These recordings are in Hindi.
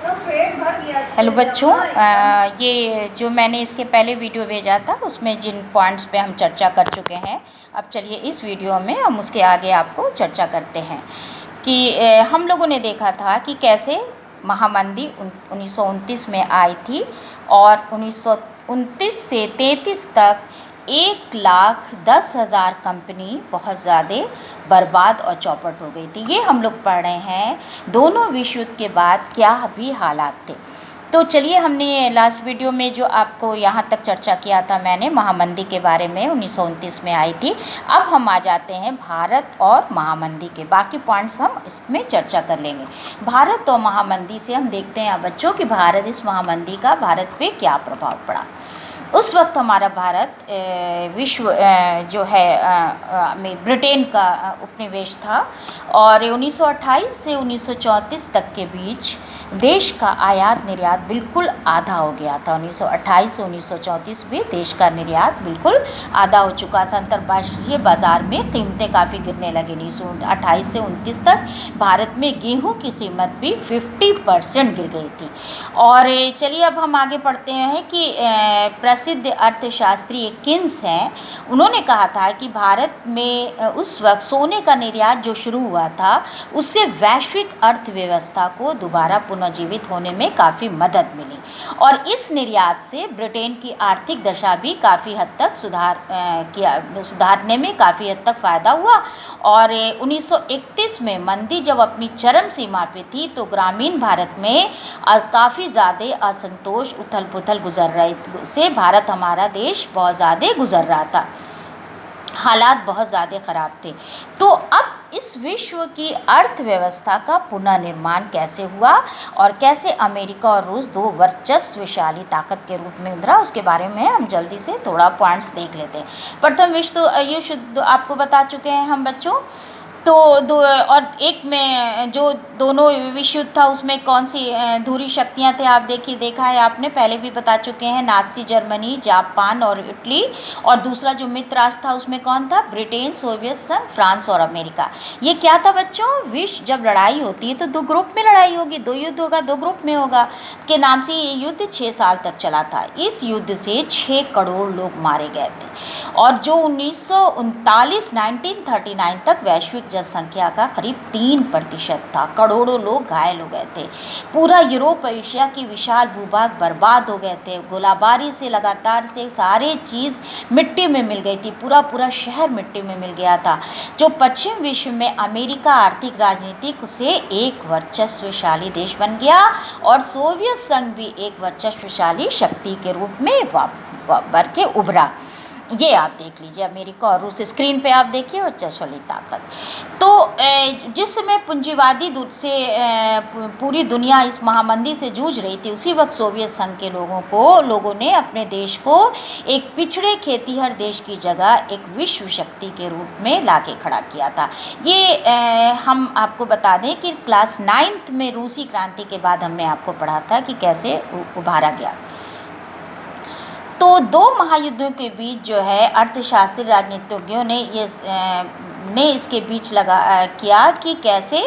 तो पेट भर गया अच्छे हेलो से बच्चों, अम्मा एकदम। ये जो मैंने इसके पहले वीडियो भेजा था उसमें जिन पॉइंट्स पे हम चर्चा कर चुके हैं, अब चलिए इस वीडियो में हम उसके आगे आपको चर्चा करते हैं कि हम लोगों ने देखा था कि कैसे महामंदी 1929 में आई थी और 1929 से 33 तक 1,10,000 कंपनी बहुत ज़्यादा बर्बाद और चौपट हो गई थी। ये हम लोग पढ़ रहे हैं दोनों विश्व युद्ध के बाद क्या भी हालात थे। तो चलिए, हमने लास्ट वीडियो में जो आपको यहाँ तक चर्चा किया था मैंने महामंदी के बारे में 1929 में आई थी। अब हम आ जाते हैं भारत और महामंदी के बाकी पॉइंट्स हम इसमें चर्चा कर लेंगे। भारत और महामंदी से हम देखते हैं बच्चों कि भारत इस महामंदी का भारत पे क्या प्रभाव पड़ा। उस वक्त हमारा भारत विश्व जो है में ब्रिटेन का उपनिवेश था और 1928 से 1934 तक के बीच देश का आयात निर्यात बिल्कुल आधा हो गया था। 1928 से 1934 में देश का निर्यात बिल्कुल आधा हो चुका था। अंतर्राष्ट्रीय बाज़ार में कीमतें काफ़ी गिरने लगी। 1928 से 29 तक भारत में गेहूं की कीमत भी 50% गिर गई थी। और चलिए अब हम आगे पढ़ते हैं कि प्रसिद्ध अर्थशास्त्री किन्स हैं, उन्होंने कहा था कि भारत में उस वक्त सोने का निर्यात जो शुरू हुआ था उससे वैश्विक अर्थव्यवस्था को दोबारा पुनर्जीवित होने में काफ़ी मदद मिली और इस निर्यात से ब्रिटेन की आर्थिक दशा भी काफ़ी हद तक सुधारने में काफ़ी हद तक फ़ायदा हुआ। और 1931 में मंदी जब अपनी चरम सीमा पे थी तो ग्रामीण भारत में काफ़ी ज़्यादा असंतोष, उथल पुथल गुजर रही से भारत हमारा देश बहुत ज़्यादा गुजर रहा था, हालात बहुत ज़्यादा ख़राब थे। तो अब इस विश्व की अर्थव्यवस्था का पुनर्निर्माण कैसे हुआ और कैसे अमेरिका और रूस दो वर्चस्वशाली ताकत के रूप में उभरा, उसके बारे में हम जल्दी से थोड़ा पॉइंट्स देख लेते हैं। प्रथम विश्व युद्ध आपको बता चुके हैं हम बच्चों। तो और एक में जो दोनों विश्व युद्ध था उसमें कौन सी धुरी शक्तियां थे, आप देखा है आपने पहले भी बता चुके हैं, नाज़ी जर्मनी, जापान और इटली। और दूसरा जो मित्र राष्ट्र था उसमें कौन था, ब्रिटेन, सोवियत संघ, फ्रांस और अमेरिका। ये क्या था बच्चों, विश्व जब लड़ाई होती है तो दो ग्रुप में लड़ाई होगी, दो युद्ध होगा, दो ग्रुप में होगा के नाम से ये युद्ध 6 साल तक चला था। इस युद्ध से 6 करोड़ लोग मारे गए थे और जो 1939 तक वैश्विक जनसंख्या का करीब 3% था। करोड़ों लोग घायल हो गए थे। पूरा यूरोप और एशिया की विशाल भूभाग बर्बाद हो गए थे। गोलाबारी से लगातार से सारे चीज़ मिट्टी में मिल गई थी, पूरा शहर मिट्टी में मिल गया था। जो पश्चिम विश्व में अमेरिका आर्थिक राजनीतिक से एक वर्चस्वशाली देश बन गया और सोवियत संघ भी एक वर्चस्वशाली शक्ति के रूप में भर के उभरा। ये आप देख लीजिए, अमेरिका और रूस स्क्रीन पे आप देखिए वर्चस्वशाली ताकत। तो जिस समय पूंजीवादी से पूरी दुनिया इस महामंदी से जूझ रही थी, उसी वक्त सोवियत संघ के लोगों ने अपने देश को एक पिछड़े खेतीहर देश की जगह एक विश्व शक्ति के रूप में लाके खड़ा किया था। ये हम आपको बता दें कि क्लास 9th में रूसी क्रांति के बाद हमने आपको पढ़ा था कि कैसे उभारा गया। तो दो महायुद्धों के बीच जो है अर्थशास्त्री राजनीतिज्ञों ने इसके बीच किया कि कैसे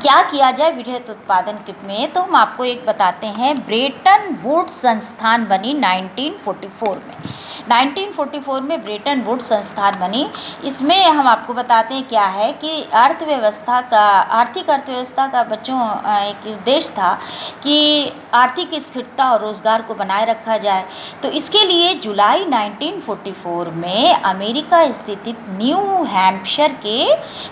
क्या किया जाए विद्युत उत्पादन में। तो हम आपको एक बताते हैं, ब्रेटन वुड्स संस्थान बनी 1944 में। 1944 में ब्रेटन वुड्स संस्थान बनी। इसमें हम आपको बताते हैं क्या है कि आर्थिक अर्थव्यवस्था का बच्चों एक उद्देश्य था कि आर्थिक स्थिरता और रोज़गार को बनाए रखा जाए। तो इसके लिए जुलाई 1944 में अमेरिका स्थित न्यू हैम्पशायर के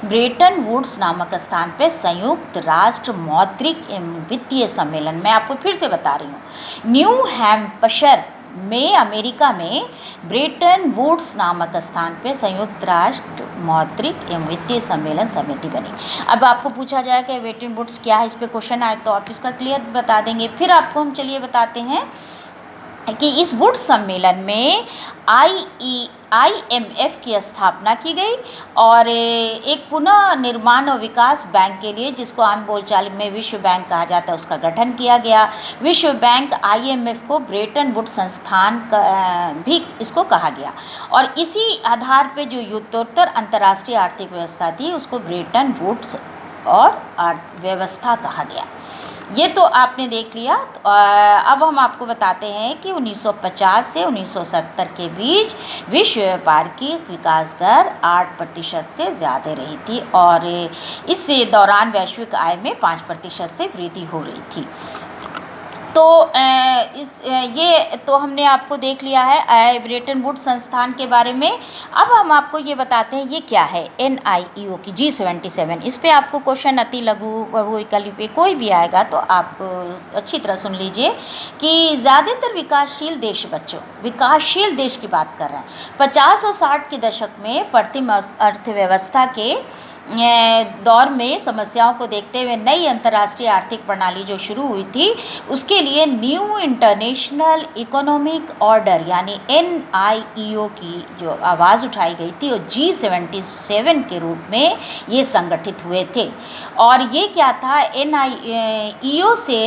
ब्रेटन वुड्स नामक स्थान पर संयुक्त राष्ट्र मौद्रिक एवं वित्तीय सम्मेलन, मैं आपको फिर से बता रही हूँ, न्यू हैम्पशायर में अमेरिका में ब्रेटन वुड्स नामक स्थान पर संयुक्त राष्ट्र मौद्रिक एवं वित्तीय सम्मेलन समिति बनी। अब आपको पूछा जाए कि ब्रेटन वुड्स क्या है, इस पर क्वेश्चन आए तो आप इसका क्लियर बता देंगे। फिर आपको हम चलिए बताते हैं कि इस वुड्स सम्मेलन में IMF की स्थापना की गई और एक पुनः निर्माण और विकास बैंक के लिए, जिसको आम बोलचाल में विश्व बैंक कहा जाता है, उसका गठन किया गया। विश्व बैंक IMF को ब्रेटन वुड्स संस्थान भी इसको कहा गया और इसी आधार पे जो युद्धोत्तर अंतर्राष्ट्रीय आर्थिक व्यवस्था थी उसको ब्रेटन वुड्स और व्यवस्था कहा गया। ये तो आपने देख लिया। तो अब हम आपको बताते हैं कि 1950 से 1970 के बीच विश्व व्यापार की विकास दर 8% से ज़्यादा रही थी और इस दौरान वैश्विक आय में 5% से वृद्धि हो रही थी। तो ये तो हमने आपको देख लिया है ब्रेटन वुड्स संस्थान के बारे में। अब हम आपको ये बताते हैं ये क्या है NIEO की G77। इस पे आपको क्वेश्चन अति लघु बहुविकल्पी पे कोई भी आएगा तो आप अच्छी तरह सुन लीजिए कि ज़्यादातर विकासशील देश, बच्चों विकासशील देश की बात कर रहे हैं, 50 और 60 के दशक में बढ़ती अर्थव्यवस्था के दौर में समस्याओं को देखते हुए नई अंतर्राष्ट्रीय आर्थिक प्रणाली जो शुरू हुई थी उसके लिए न्यू इंटरनेशनल इकोनॉमिक ऑर्डर यानी NIEO की जो आवाज़ उठाई गई थी और G77 के रूप में ये संगठित हुए थे। और ये क्या था, NIEO से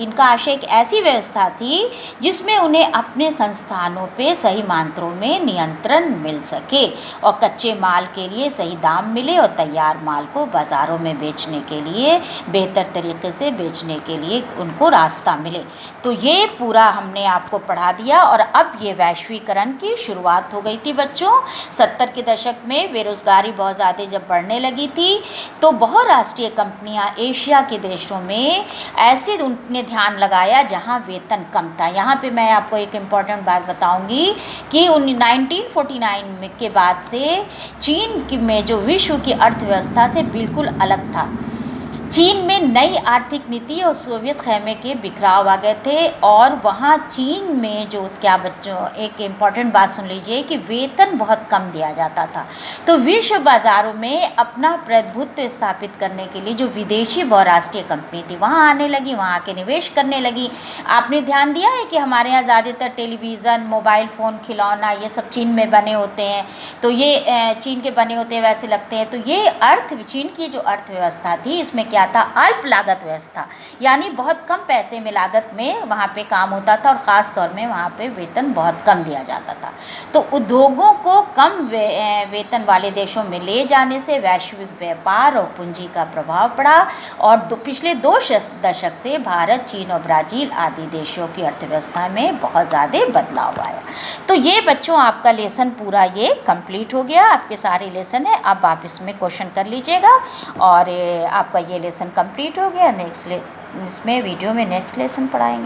इनका आशय एक ऐसी व्यवस्था थी जिसमें उन्हें अपने संस्थानों पे सही मात्रा में नियंत्रण मिल सके और कच्चे माल के लिए सही दाम मिले और तैयार माल को बाज़ारों में बेचने के लिए बेहतर तरीके से बेचने के लिए उनको रास्ता मिले। तो ये पूरा हमने आपको पढ़ा दिया। और अब ये वैश्वीकरण की शुरुआत हो गई थी बच्चों। 70 के दशक में बेरोज़गारी बहुत ज़्यादा जब बढ़ने लगी थी तो बहुराष्ट्रीय कंपनियां एशिया के देशों में ऐसे उनने ध्यान लगाया जहां वेतन कम था। यहाँ पे मैं आपको एक इम्पॉर्टेंट बात बताऊंगी कि 1949 के बाद से चीन में जो विश्व की अर्थव्यवस्था से बिल्कुल अलग था। चीन में नई आर्थिक नीति और सोवियत खेमे के बिखराव आ गए थे और वहाँ चीन में जो क्या बच्चों एक इम्पॉर्टेंट बात सुन लीजिए कि वेतन बहुत कम दिया जाता था। तो विश्व बाज़ारों में अपना प्रभुत्व स्थापित करने के लिए जो विदेशी बहुराष्ट्रीय कंपनी थी वहाँ आने लगी, वहाँ आके निवेश करने लगी। आपने ध्यान दिया है कि हमारे यहाँ ज़्यादातर टेलीविज़न, मोबाइल फ़ोन, खिलौना ये सब चीन में बने होते हैं, तो ये चीन के बने होते हैं वैसे लगते हैं। तो ये चीन की जो अर्थव्यवस्था थी इसमें क्या था, अल्प लागत व्यवस्था, यानी बहुत कम पैसे में लागत में वहाँ पे काम होता था और ख़ास तौर में वहाँ पे वेतन बहुत कम दिया जाता था। तो उद्योगों को कम वेतन वाले देशों में ले जाने से वैश्विक व्यापार और पूंजी का प्रभाव पड़ा और पिछले 2 दशक से भारत, चीन और ब्राज़ील आदि देशों की अर्थव्यवस्था में बहुत ज़्यादा बदलाव आया। तो ये बच्चों आपका लेसन पूरा ये कंप्लीट हो गया, आपके सारे लेसन है। अब आप इसमें क्वेश्चन कर लीजिएगा और आपका ये लेसन कंप्लीट हो गया। नेक्स्ट इसमें वीडियो में नेक्स्ट लेसन पढ़ाएंगे।